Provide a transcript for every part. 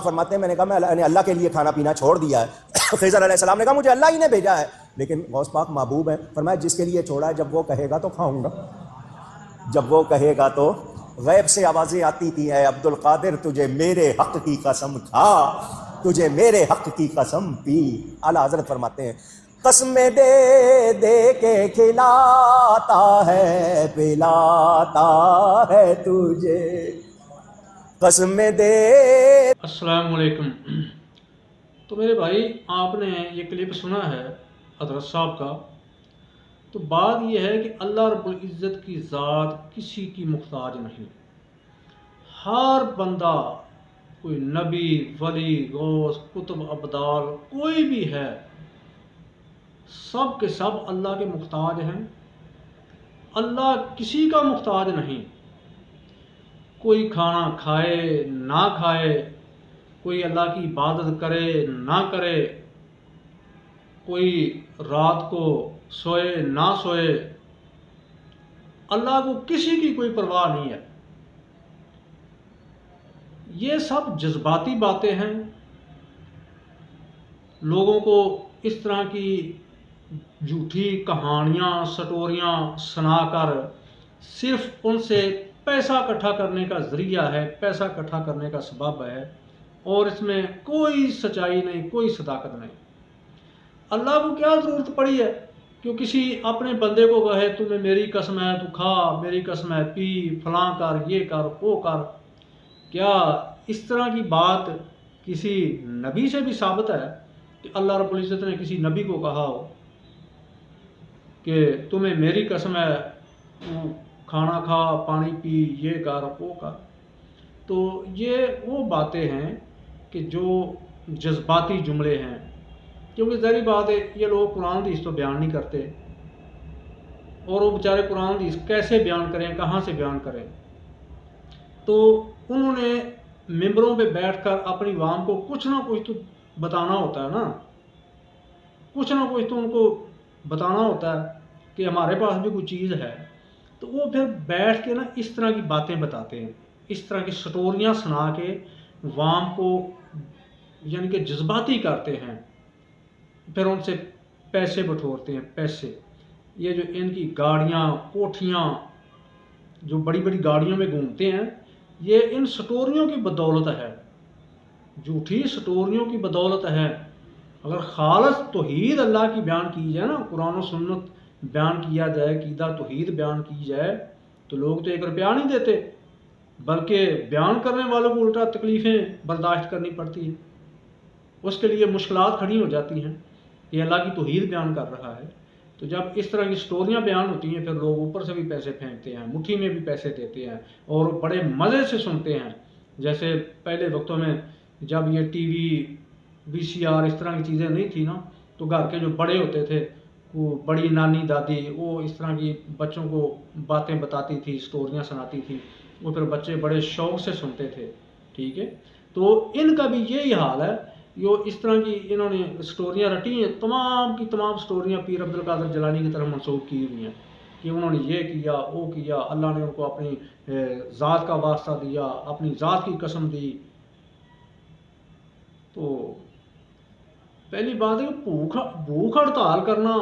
فرماتے ہیں میں نے کہا میں نے اللہ کے لیے کھانا پینا چھوڑ دیا ہے۔ خضر علیہ السلام نے کہا مجھے اللہ ہی نے بھیجا ہے، لیکن غوث پاک محبوب ہے، فرمایا جس کے لیے چھوڑا ہے جب وہ کہے گا تو کھاؤں گا، جب وہ کہے گا تو۔ غیب سے آوازیں آتی تھی، اے عبد القادر تجھے میرے حق کی قسم کھا، تجھے میرے حق کی قسم پی۔ اعلیٰ حضرت فرماتے ہیں قسمیں دے دے کے کھلاتا ہے پلاتا ہے تجھے، قسمیں دے۔ السلام علیکم۔ تو میرے بھائی آپ نے یہ کلپ سنا ہے حضرت صاحب کا، تو بات یہ ہے کہ اللہ رب العزت کی ذات کسی کی محتاج نہیں۔ ہر بندہ، کوئی نبی، ولی، غوث، قطب، ابدال، کوئی بھی ہے، سب کے سب اللہ کے محتاج ہیں۔ اللہ کسی کا محتاج نہیں۔ کوئی کھانا کھائے نہ کھائے، کوئی اللہ کی عبادت کرے نہ کرے، کوئی رات کو سوئے نہ سوئے، اللہ کو کسی کی کوئی پرواہ نہیں ہے۔ یہ سب جذباتی باتیں ہیں، لوگوں کو اس طرح کی جھوٹی کہانیاں سٹوریاں سنا کر صرف ان سے پیسہ اکٹھا کرنے کا ذریعہ ہے، پیسہ اکٹھا کرنے کا سبب ہے، اور اس میں کوئی سچائی نہیں، کوئی صداقت نہیں۔ اللہ کو کیا ضرورت پڑی ہے کہ کسی اپنے بندے کو کہے تمہیں میری قسم ہے تو کھا، میری قسم ہے پی، فلاں کر، یہ کر، وہ کر۔ کیا اس طرح کی بات کسی نبی سے بھی ثابت ہے کہ اللہ رب العزت نے کسی نبی کو کہا ہو کہ تمہیں میری قسم ہے تو کھانا کھا، پانی پی، یہ کر، وہ کر؟ تو یہ وہ باتیں ہیں کہ جو جذباتی جملے ہیں، کیونکہ ظاہری بات ہے یہ لوگ قرآن حدیث تو بیان نہیں کرتے، اور وہ بیچارے قرآن حدیث کیسے بیان کریں، کہاں سے بیان کریں؟ تو انہوں نے ممبروں پہ بیٹھ کر اپنی عوام کو کچھ نہ کچھ تو بتانا ہوتا ہے نا، کچھ نہ کچھ تو ان کو بتانا ہوتا ہے کہ ہمارے پاس بھی کوئی چیز ہے۔ تو وہ پھر بیٹھ کے نا اس طرح کی باتیں بتاتے ہیں، اس طرح کی سٹوریاں سنا کے عوام کو یعنی کہ جذباتی کرتے ہیں، پھر ان سے پیسے بٹورتے ہیں، پیسے۔ یہ جو ان کی گاڑیاں، کوٹھیاں، جو بڑی بڑی گاڑیوں میں گھومتے ہیں، یہ ان سٹوریوں کی بدولت ہے، جھوٹی سٹوریوں کی بدولت ہے۔ اگر خالص توحید اللہ کی بیان کی جائے نا، قرآن و سنت بیان کیا جائے، عقیدہ توحید بیان کی جائے، تو لوگ تو 1 روپیہ نہیں دیتے، بلکہ بیان کرنے والوں کو الٹا تکلیفیں برداشت کرنی پڑتی ہیں، اس کے لیے مشکلات کھڑی ہو جاتی ہیں کہ اللہ کی توحید بیان کر رہا ہے۔ تو جب اس طرح کی سٹوریاں بیان ہوتی ہیں، پھر لوگ اوپر سے بھی پیسے پھینکتے ہیں، مٹھی میں بھی پیسے دیتے ہیں، اور بڑے مزے سے سنتے ہیں۔ جیسے پہلے وقتوں میں جب یہ ٹی وی، وی سی آر، اس طرح کی چیزیں نہیں تھی نا، تو گھر کے جو بڑے ہوتے تھے، وہ بڑی نانی دادی، وہ اس طرح کی بچوں کو باتیں بتاتی تھی، سٹوریاں سناتی تھی، وہ پھر بچے بڑے شوق سے سنتے تھے، ٹھیک ہے؟ تو ان کا بھی یہی حال ہے، جو اس طرح کی انہوں نے سٹوریاں رٹی ہیں، تمام کی تمام سٹوریاں پیر عبد القادر جیلانی کی طرف منسوب کی ہوئی ہیں کہ انہوں نے یہ کیا، وہ کیا، اللہ نے ان کو اپنی ذات کا واسطہ دیا، اپنی ذات کی قسم دی۔ تو پہلی بات ہے کہ بھوک ہڑتال کرنا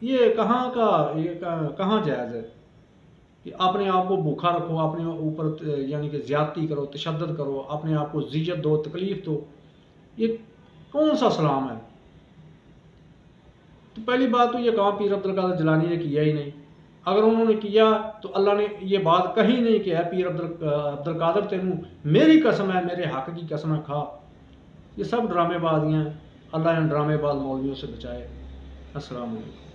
یہ کہاں جائز ہے کہ اپنے آپ کو بھوکا رکھو، اپنے اوپر یعنی کہ زیادتی کرو، تشدد کرو، اپنے آپ کو ذلت دو، تکلیف دو، یہ کون سا اسلام ہے؟ تو پہلی بات تو یہ کام پیر عبد القادر جیلانی نے کیا ہی نہیں۔ اگر انہوں نے کیا تو اللہ نے یہ بات کہی نہیں کہ اے پیر عبد القادر تینوں میری قسم ہے، میرے حق کی قسم ہے، کھا۔ یہ سب ڈرامے بازیاں ہیں، اللہ ان ڈرامے باز مولویوں سے بچائے۔ السلام علیکم۔